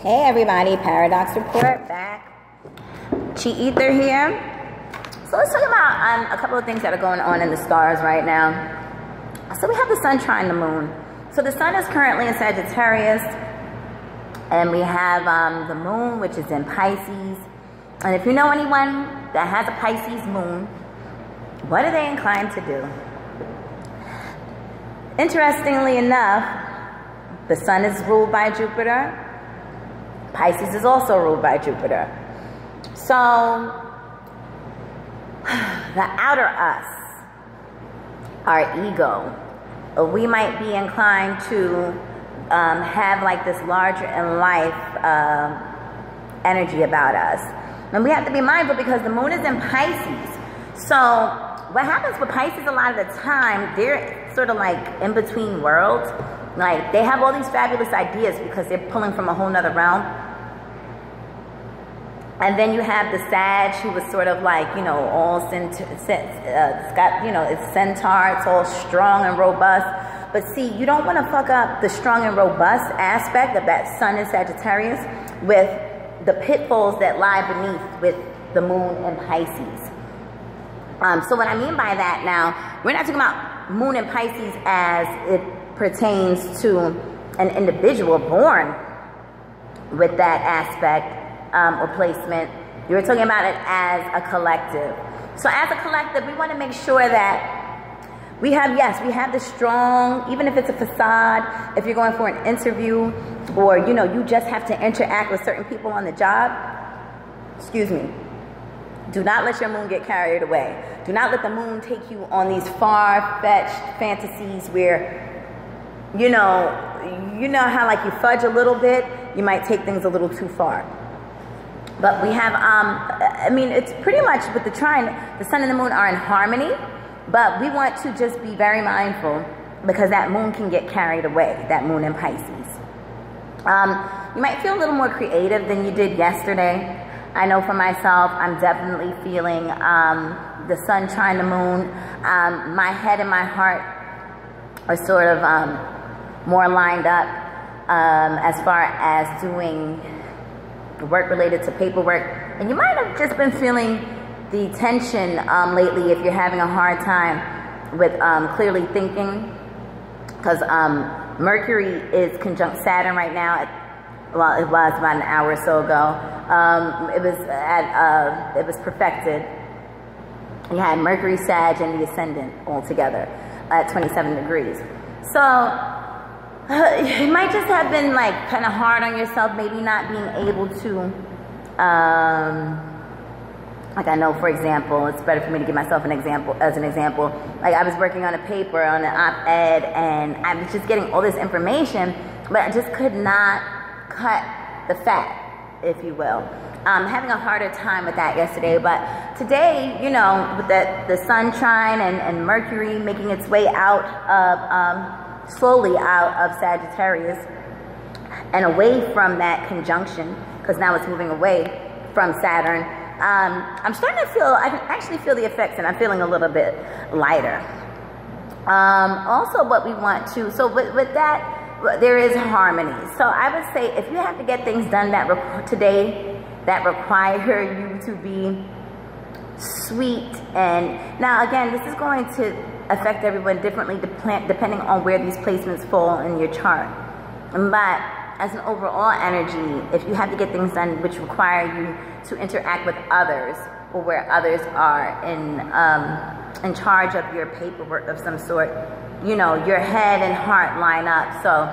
Hey everybody, Paradox Report back. Chi Ether here. So let's talk about a couple of things that are going on in the stars right now. So we have the sun trine the moon. So the sun is currently in Sagittarius, and we have the moon, which is in Pisces. And if you know anyone that has a Pisces moon, what are they inclined to do? Interestingly enough, the sun is ruled by Jupiter. Pisces is also ruled by Jupiter. So the outer us, our ego, we might be inclined to have like this larger in life energy about us. And we have to be mindful because the moon is in Pisces. So what happens with Pisces a lot of the time, they're sort of like in between worlds. Like they have all these fabulous ideas because they're pulling from a whole nother realm. And then you have the Sag, who was sort of like, you know, all it's got, you know, it's centaur, it's all strong and robust. But see, you don't want to fuck up the strong and robust aspect of that sun in Sagittarius with the pitfalls that lie beneath with the moon in Pisces. So what I mean by that now, we're not talking about moon in Pisces as it pertains to an individual born with that aspect or placement. You're talking about it as a collective. So as a collective, we want to make sure that we have, yes, we have the strong, even if it's a facade, if you're going for an interview or, you know, you just have to interact with certain people on the job, excuse me, do not let your moon get carried away. Do not let the moon take you on these far-fetched fantasies where, you know how like you fudge a little bit, you might take things a little too far. But we have, I mean, it's pretty much with the trine, the sun and the moon are in harmony, but we want to just be very mindful because that moon can get carried away, that moon in Pisces. You might feel a little more creative than you did yesterday. I know for myself, I'm definitely feeling the sun trine the moon. My head and my heart are sort of more lined up as far as doing work related to paperwork. And you might have just been feeling the tension lately if you're having a hard time with clearly thinking, because Mercury is conjunct Saturn right now. Well, it was about an hour or so ago. It was perfected. You had Mercury, Sag, and the Ascendant all together at 27 degrees. So you might just have been like kind of hard on yourself, maybe not being able to, like I know, for example, it's better for me to give myself an example, as an example. Like I was working on a paper, on an op-ed, and I was just getting all this information, but I just could not cut the fat, if you will. Having a harder time with that yesterday, but today, you know, with the sun trine and Mercury making its way out of, slowly out of Sagittarius and away from that conjunction, because now it's moving away from Saturn. I'm starting to feel, I can actually feel the effects, and I'm feeling a little bit lighter. Also what we want to, so with that, there is harmony. So I would say if you have to get things done today that require you to be sweet, and now again, this is going to affect everyone differently depending on where these placements fall in your chart. But as an overall energy, if you have to get things done which require you to interact with others, or where others are in charge of your paperwork of some sort, you know, your head and heart line up, so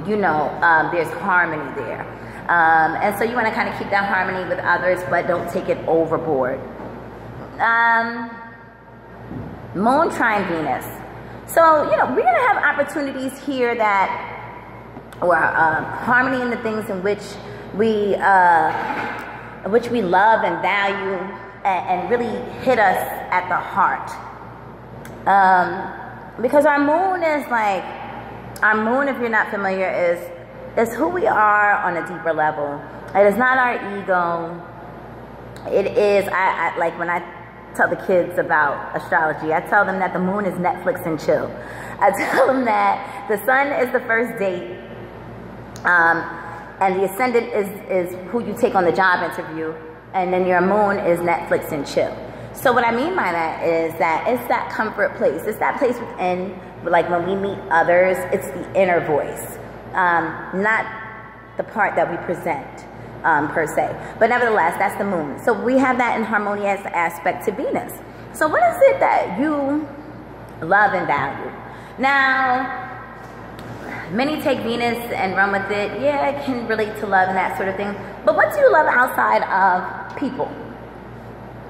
you know there's harmony there. And so you want to kind of keep that harmony with others, but don't take it overboard. Moon trine Venus. So, you know, we're going to have opportunities here that, or harmony in the things in which we love and value and really hit us at the heart. Because our moon is like, our moon, if you're not familiar, is who we are on a deeper level. It is not our ego. It is, I like when I tell the kids about astrology, I tell them that the moon is Netflix and chill. I tell them that the sun is the first date. And the ascendant is who you take on the job interview. And then your moon is Netflix and chill. So what I mean by that is that it's that comfort place. It's that place within, like when we meet others, it's the inner voice, not the part that we present per se. But nevertheless, that's the moon. So we have that in harmonious aspect to Venus. So what is it that you love and value? Now, many take Venus and run with it. Yeah, it can relate to love and that sort of thing. But what do you love outside of people?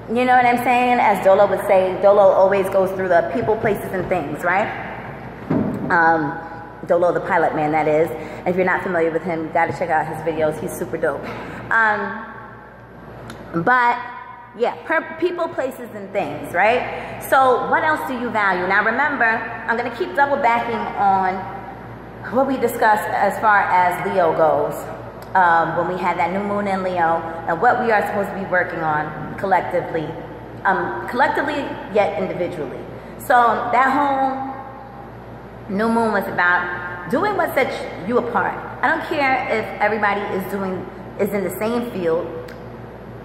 You know what I'm saying? As Dolo would say, Dolo always goes through the people, places, and things, right? Dolo, the pilot man, that is. And if you're not familiar with him, you got to check out his videos. He's super dope. But yeah, people, places, and things, right? So what else do you value? Now remember, I'm going to keep double backing on what we discussed as far as Leo goes. When we had that new moon in Leo, and what we are supposed to be working on collectively, yet individually. So that whole new moon was about doing what sets you apart. I don't care if everybody is in the same field,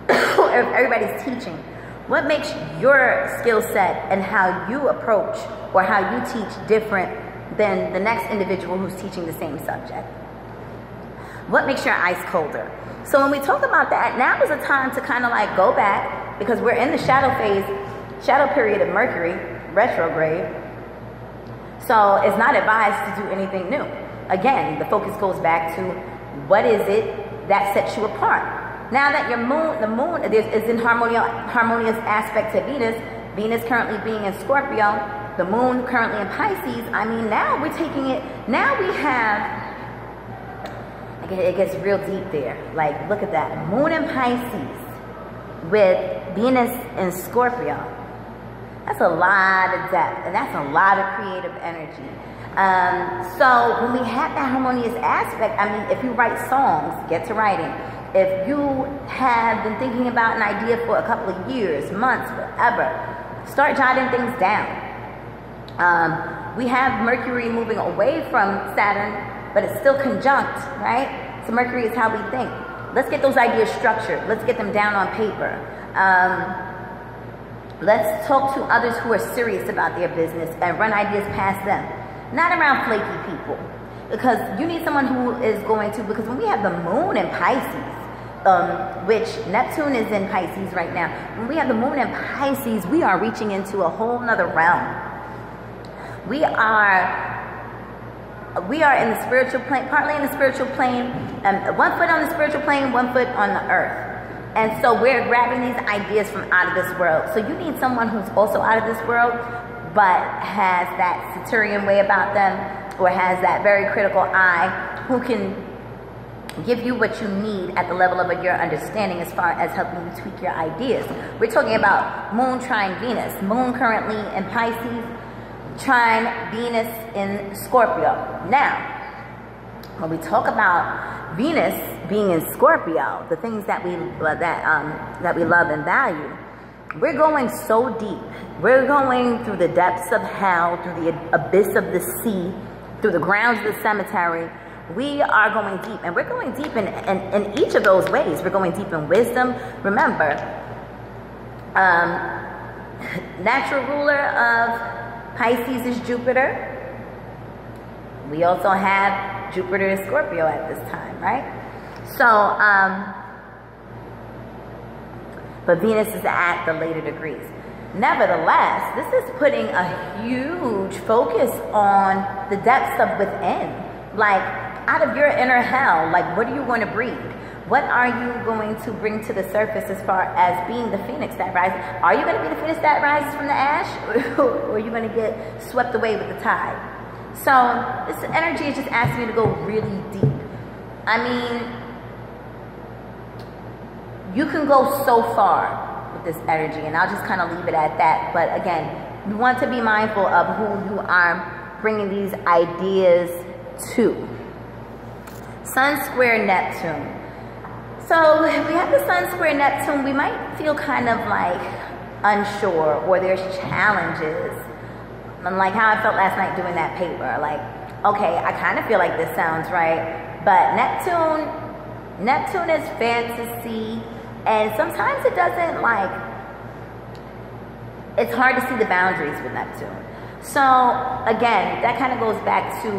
or if everybody's teaching. What makes your skill set and how you approach or how you teach different than the next individual who's teaching the same subject? What makes your ice colder? So when we talk about that, now is a time to kind of like go back, because we're in the shadow period of Mercury, retrograde. So it's not advised to do anything new. Again, the focus goes back to what is it that sets you apart. Now that your moon, the moon is in harmonious aspect to Venus, Venus currently being in Scorpio, the moon currently in Pisces, I mean, now we're taking it, now we have, it gets real deep there. Like, look at that. Moon in Pisces with Venus in Scorpio. That's a lot of depth, and that's a lot of creative energy. So when we have that harmonious aspect, I mean, if you write songs, get to writing. If you have been thinking about an idea for a couple of years, months, whatever, start jotting things down. We have Mercury moving away from Saturn, but it's still conjunct, right? So Mercury is how we think. Let's get those ideas structured. Let's get them down on paper. Let's talk to others who are serious about their business and run ideas past them. Not around flaky people. Because you need someone who is going to, because when we have the moon in Pisces, which Neptune is in Pisces right now, when we have the moon in Pisces, we are reaching into a whole nother realm. We are in the spiritual plane, partly in the spiritual plane, 1 foot on the spiritual plane, 1 foot on the earth. And so we're grabbing these ideas from out of this world. So you need someone who's also out of this world, but has that Saturnian way about them, or has that very critical eye, who can give you what you need at the level of your understanding as far as helping you tweak your ideas. We're talking about moon trine Venus. Moon currently in Pisces, trine Venus in Scorpio. Now, when we talk about Venus being in Scorpio, the things that we love and value, we're going so deep. We're going through the depths of hell, through the abyss of the sea, through the grounds of the cemetery. We are going deep, and we're going deep in each of those ways. We're going deep in wisdom. Remember, natural ruler of Pisces is Jupiter. We also have Jupiter in Scorpio at this time, right? So, but Venus is at the later degrees. Nevertheless, this is putting a huge focus on the depths of within. Like, out of your inner hell, like, what are you going to breed? What are you going to bring to the surface as far as being the phoenix that rises? Are you going to be the phoenix that rises from the ash? Or are you going to get swept away with the tide? So this energy is just asking you to go really deep. I mean, you can go so far with this energy, and I'll just kind of leave it at that. But again, you want to be mindful of who you are bringing these ideas to. Sun square Neptune. So if we have the Sun square Neptune, we might feel kind of like unsure, or there's challenges. Like how I felt last night doing that paper. Like, okay, I kind of feel like this sounds right, but Neptune Neptune is fantasy, and sometimes it doesn't like, it's hard to see the boundaries with Neptune. So again, that kind of goes back to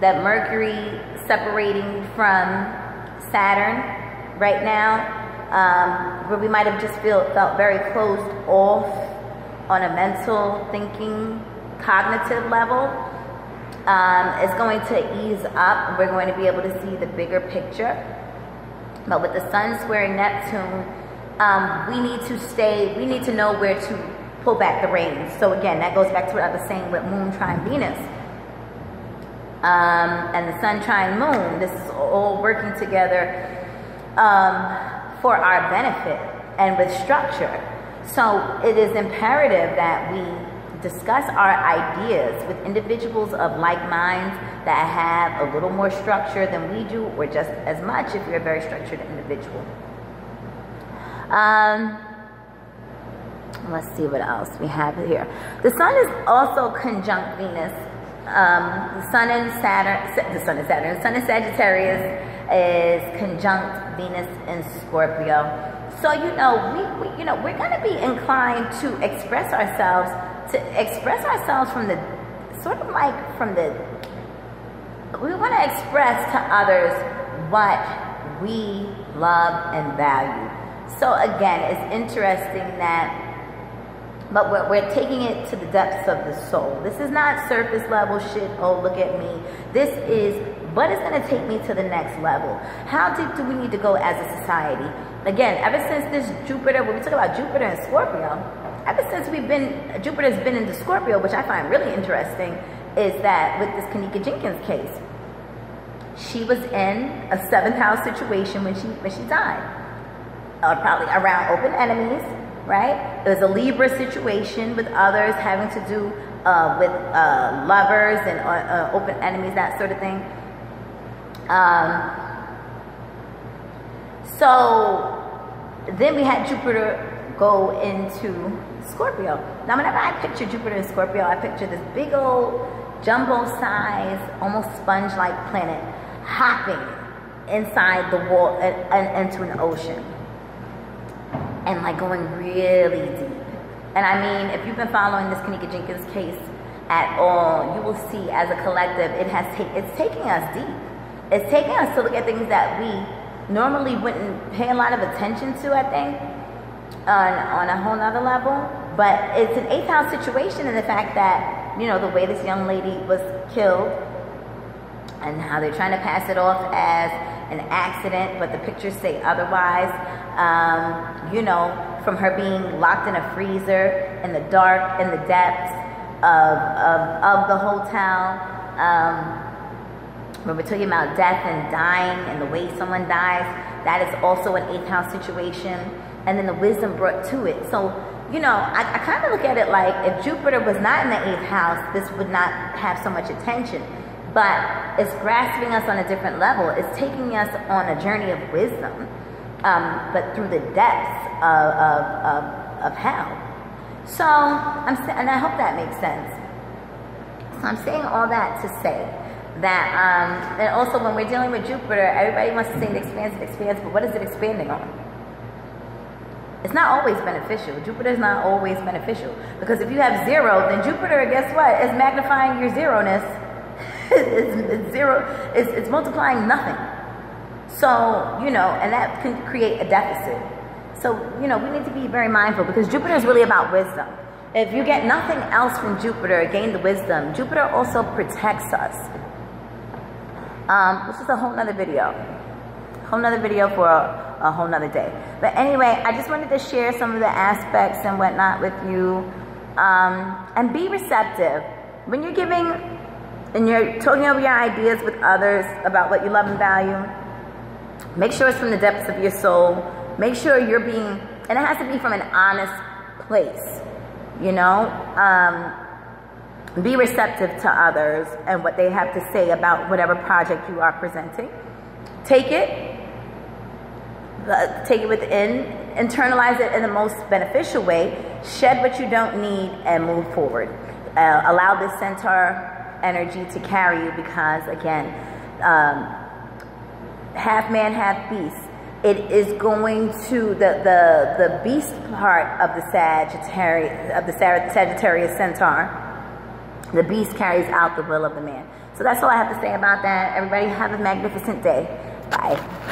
that Mercury separating from Saturn right now, where we might have just felt very closed off on a mental thinking, cognitive level. It's going to ease up. We're going to be able to see the bigger picture. But with the Sun squaring Neptune, we need to know where to pull back the reins. So again, that goes back to what I was saying with Moon trine Venus. And the Sun trine Moon, this is all working together for our benefit and with structure. So it is imperative that we discuss our ideas with individuals of like minds that have a little more structure than we do, or just as much if you're a very structured individual. Let's see what else we have here. The Sun is also conjunct Venus. The Sun in Sagittarius is conjunct Venus in Scorpio. So we're going to be inclined to express ourselves from the sort of like we want to express to others what we love and value. So again, it's interesting that, but we're taking it to the depths of the soul. This is not surface level shit, oh, look at me. This is what is going to take me to the next level. How deep do we need to go as a society? Again, ever since this Jupiter, when we talk about Jupiter and Scorpio, ever since Jupiter's been into Scorpio, which I find really interesting, is that with this Kanika Jenkins case, she was in a 7th house situation when she died. Probably around open enemies, right? It was a Libra situation with others having to do with lovers and open enemies, that sort of thing. So then we had Jupiter go into Scorpio. Now, whenever I picture Jupiter in Scorpio, I picture this big old jumbo-size, almost sponge-like planet hopping inside the wall and into an ocean, and like going really deep. And I mean, if you've been following this Kanika Jenkins case at all, you will see as a collective, it's taking us deep. It's taking us to look at things that we normally wouldn't pay a lot of attention to, I think, on a whole nother level. But it's an 8th house situation in the fact that, the way this young lady was killed and how they're trying to pass it off as an accident, but the pictures say otherwise. From her being locked in a freezer in the dark, in the depths of the hotel. When we're talking about death and dying and the way someone dies, that is also an 8th house situation. And then the wisdom brought to it. So, I kind of look at it like if Jupiter was not in the 8th house, this would not have so much attention. But it's grasping us on a different level. It's taking us on a journey of wisdom, but through the depths of hell. So, and I hope that makes sense. So I'm saying all that to say that, and also when we're dealing with Jupiter, everybody wants to say it expands, but what is it expanding on? It's not always beneficial. Jupiter is not always beneficial. Because if you have 0, then Jupiter, guess what? Is magnifying your zeroness. It's zero. It's multiplying nothing. So, and that can create a deficit. So, we need to be very mindful because Jupiter is really about wisdom. If you get nothing else from Jupiter, gain the wisdom. Jupiter also protects us. This is a whole nother video. Whole nother video for a whole nother day. But anyway, I just wanted to share some of the aspects and whatnot with you. And be receptive. When you're giving and you're talking over your ideas with others about what you love and value, make sure it's from the depths of your soul. Make sure you're being, and it has to be from an honest place, be receptive to others and what they have to say about whatever project you are presenting. Take it within, internalize it in the most beneficial way, shed what you don't need, and move forward. Allow this centaur energy to carry you because, again, half man, half beast. It is going to the beast part of the Sagittarius centaur. The beast carries out the will of the man. So that's all I have to say about that. Everybody have a magnificent day. Bye.